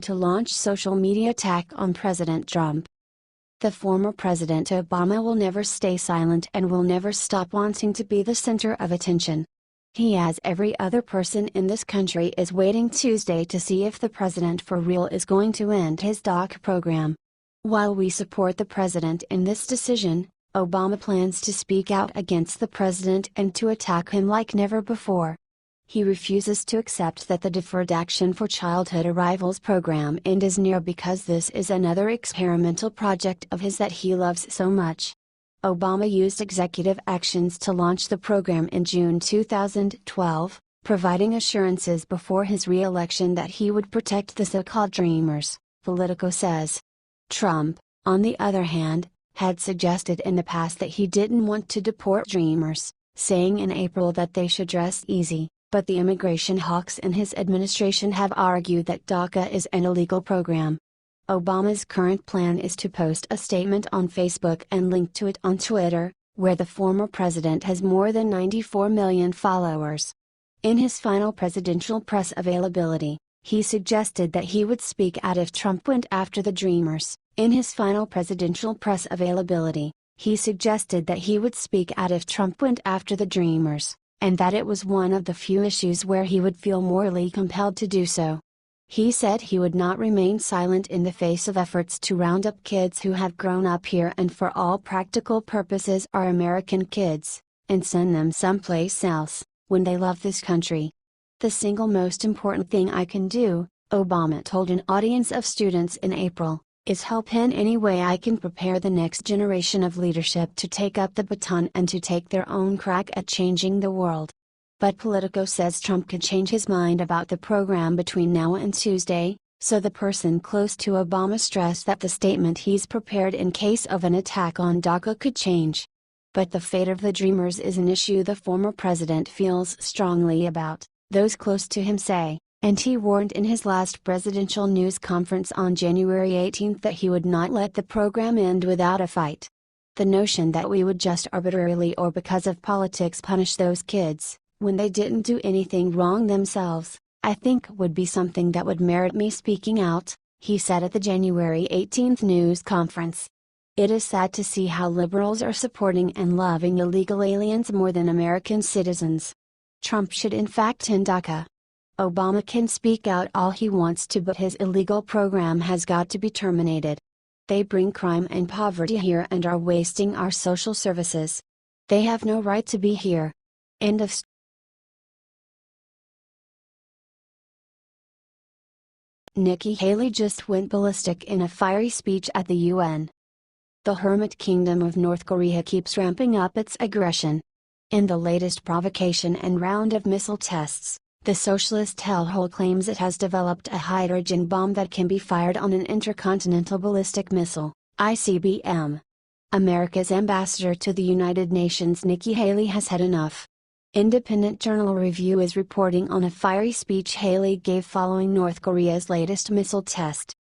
to launch social media attack on President Trump. The former President Obama will never stay silent and will never stop wanting to be the center of attention. He, as every other person in this country, is waiting Tuesday to see if the president for real is going to end his DACA program. While we support the president in this decision, Obama plans to speak out against the president and to attack him like never before. He refuses to accept that the Deferred Action for Childhood Arrivals program end is near because this is another experimental project of his that he loves so much. Obama used executive actions to launch the program in June 2012, providing assurances before his re-election that he would protect the so-called Dreamers, Politico says. Trump, on the other hand, had suggested in the past that he didn't want to deport Dreamers, saying in April that they should rest easy. But the immigration hawks in his administration have argued that DACA is an illegal program. Obama's current plan is to post a statement on Facebook and link to it on Twitter, where the former president has more than 94 million followers. In his final presidential press availability, he suggested that he would speak out if Trump went after the Dreamers. In his final presidential press availability, he suggested that he would speak out if Trump went after the Dreamers, and that it was one of the few issues where he would feel morally compelled to do so. He said he would not remain silent in the face of efforts to round up kids who have grown up here and for all practical purposes are American kids, and send them someplace else, when they love this country. The single most important thing I can do, Obama told an audience of students in April, is help in any way I can prepare the next generation of leadership to take up the baton and to take their own crack at changing the world. But Politico says Trump could change his mind about the program between now and Tuesday, so the person close to Obama stressed that the statement he's prepared in case of an attack on DACA could change. But the fate of the Dreamers is an issue the former president feels strongly about, those close to him say. And he warned in his last presidential news conference on January 18 that he would not let the program end without a fight. The notion that we would just arbitrarily or because of politics punish those kids, when they didn't do anything wrong themselves, I think would be something that would merit me speaking out, he said at the January 18 news conference. It is sad to see how liberals are supporting and loving illegal aliens more than American citizens. Trump should in fact end DACA. Obama can speak out all he wants to, but his illegal program has got to be terminated. They bring crime and poverty here and are wasting our social services. They have no right to be here. End of Nikki Haley just went ballistic in a fiery speech at the UN. The Hermit Kingdom of North Korea keeps ramping up its aggression. In the latest provocation and round of missile tests, the socialist hellhole claims it has developed a hydrogen bomb that can be fired on an intercontinental ballistic missile, ICBM. America's ambassador to the United Nations Nikki Haley has had enough. Independent Journal Review is reporting on a fiery speech Haley gave following North Korea's latest missile test.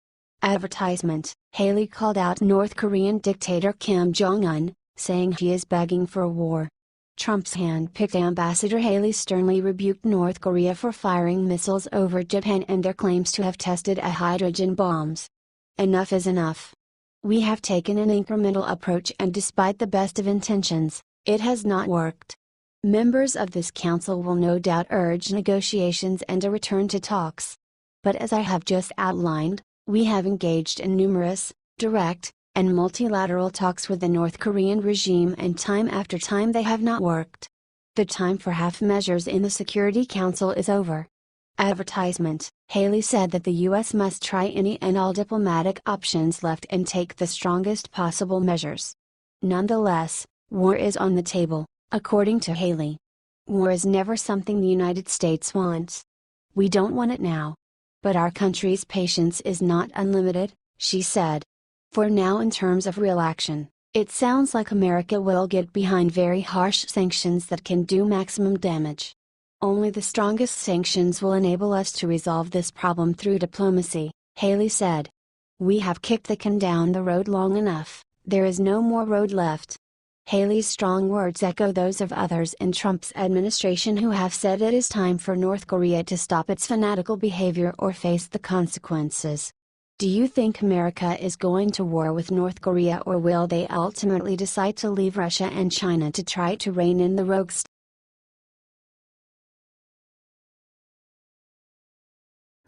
Advertisement: Haley called out North Korean dictator Kim Jong-un, saying he is begging for a war. Trump's hand-picked ambassador Haley sternly rebuked North Korea for firing missiles over Japan and their claims to have tested hydrogen bombs. Enough is enough. We have taken an incremental approach and despite the best of intentions, it has not worked. Members of this council will no doubt urge negotiations and a return to talks. But as I have just outlined, we have engaged in numerous, direct, and multilateral talks with the North Korean regime and time after time they have not worked. The time for half measures in the Security Council is over. Advertisement: Haley said that the U.S. must try any and all diplomatic options left and take the strongest possible measures. Nonetheless, war is on the table, according to Haley. War is never something the United States wants. We don't want it now. But our country's patience is not unlimited, she said. For now, in terms of real action, it sounds like America will get behind very harsh sanctions that can do maximum damage. Only the strongest sanctions will enable us to resolve this problem through diplomacy, Haley said. We have kicked the can down the road long enough, there is no more road left. Haley's strong words echo those of others in Trump's administration who have said it is time for North Korea to stop its fanatical behavior or face the consequences. Do you think America is going to war with North Korea, or will they ultimately decide to leave Russia and China to try to rein in the rogue state?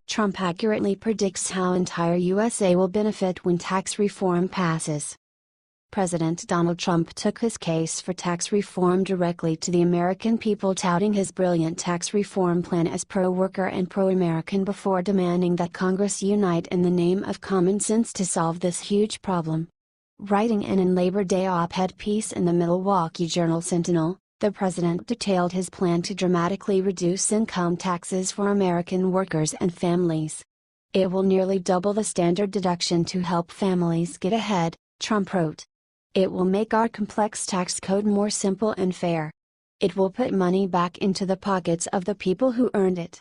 Trump accurately predicts how entire USA will benefit when tax reform passes. President Donald Trump took his case for tax reform directly to the American people, touting his brilliant tax reform plan as pro-worker and pro-American before demanding that Congress unite in the name of common sense to solve this huge problem. Writing in an Labor Day op-ed piece in the Milwaukee Journal-Sentinel, the president detailed his plan to dramatically reduce income taxes for American workers and families. It will nearly double the standard deduction to help families get ahead, Trump wrote. It will make our complex tax code more simple and fair. It will put money back into the pockets of the people who earned it.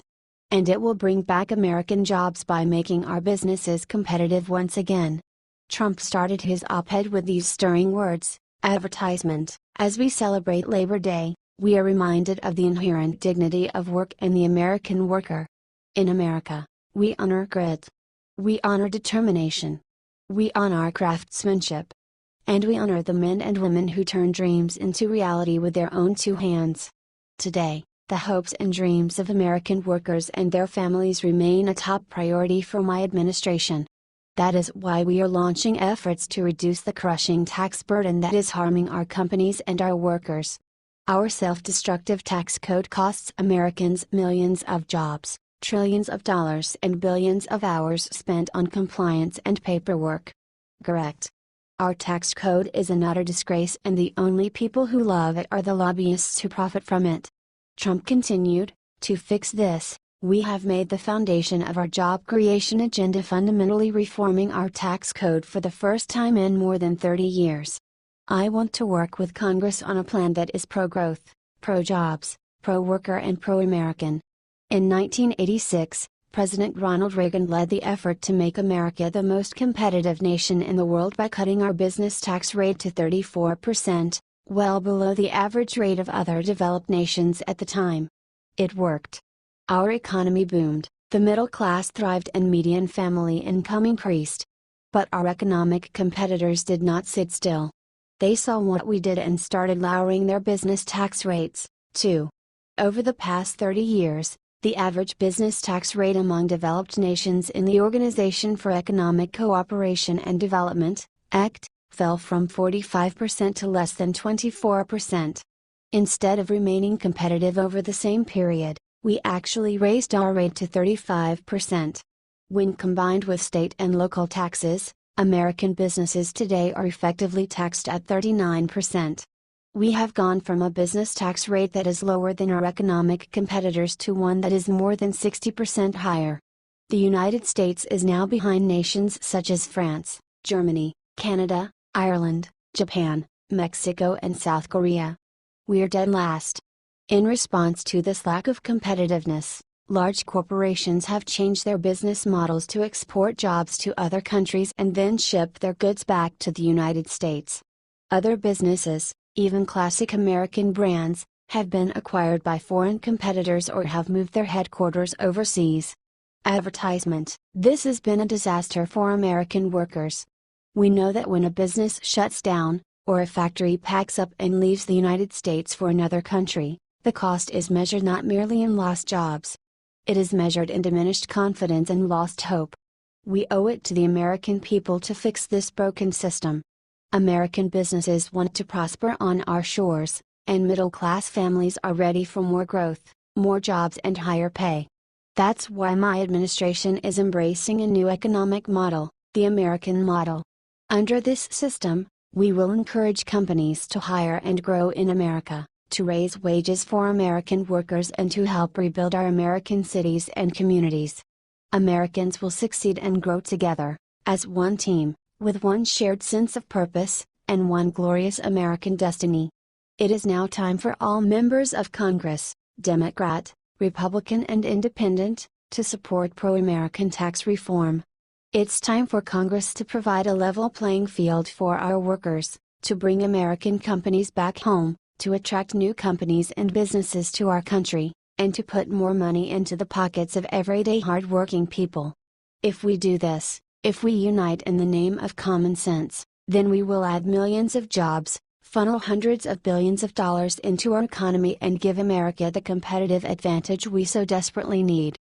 And it will bring back American jobs by making our businesses competitive once again. Trump started his op-ed with these stirring words: advertisement. As we celebrate Labor Day, we are reminded of the inherent dignity of work and the American worker. In America, we honor grit. We honor determination. We honor craftsmanship. And we honor the men and women who turn dreams into reality with their own two hands. Today, the hopes and dreams of American workers and their families remain a top priority for my administration. That is why we are launching efforts to reduce the crushing tax burden that is harming our companies and our workers. Our self-destructive tax code costs Americans millions of jobs, trillions of dollars, and billions of hours spent on compliance and paperwork. Correct. Our tax code is an utter disgrace, and the only people who love it are the lobbyists who profit from it. Trump continued, to fix this, we have made the foundation of our job creation agenda fundamentally reforming our tax code for the first time in more than 30 years. I want to work with Congress on a plan that is pro-growth, pro-jobs, pro-worker and pro-American. In 1986, President Ronald Reagan led the effort to make America the most competitive nation in the world by cutting our business tax rate to 34%, well below the average rate of other developed nations at the time. It worked. Our economy boomed, the middle class thrived, and median family income increased. But our economic competitors did not sit still. They saw what we did and started lowering their business tax rates, too. Over the past 30 years, the average business tax rate among developed nations in the Organization for Economic Cooperation and Development, ECT, fell from 45% to less than 24%. Instead of remaining competitive over the same period, we actually raised our rate to 35%. When combined with state and local taxes, American businesses today are effectively taxed at 39%. We have gone from a business tax rate that is lower than our economic competitors to one that is more than 60% higher. The United States is now behind nations such as France, Germany, Canada, Ireland, Japan, Mexico, and South Korea. We're dead last. In response to this lack of competitiveness, large corporations have changed their business models to export jobs to other countries and then ship their goods back to the United States. Other businesses, even classic American brands, have been acquired by foreign competitors or have moved their headquarters overseas. Advertisement. This has been a disaster for American workers. We know that when a business shuts down, or a factory packs up and leaves the United States for another country, the cost is measured not merely in lost jobs. It is measured in diminished confidence and lost hope. We owe it to the American people to fix this broken system. American businesses want to prosper on our shores, and middle-class families are ready for more growth, more jobs, and higher pay. That's why my administration is embracing a new economic model, the American model. Under this system, we will encourage companies to hire and grow in America, to raise wages for American workers, and to help rebuild our American cities and communities. Americans will succeed and grow together, as one team, with one shared sense of purpose, and one glorious American destiny. It is now time for all members of Congress, Democrat, Republican, and Independent, to support pro-American tax reform. It's time for Congress to provide a level playing field for our workers, to bring American companies back home, to attract new companies and businesses to our country, and to put more money into the pockets of everyday hard-working people. If we do this, if we unite in the name of common sense, then we will add millions of jobs, funnel hundreds of billions of dollars into our economy and give America the competitive advantage we so desperately need.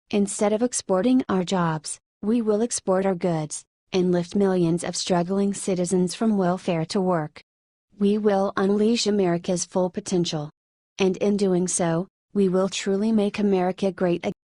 Instead of exporting our jobs, we will export our goods, and lift millions of struggling citizens from welfare to work. We will unleash America's full potential. And in doing so, we will truly make America great again.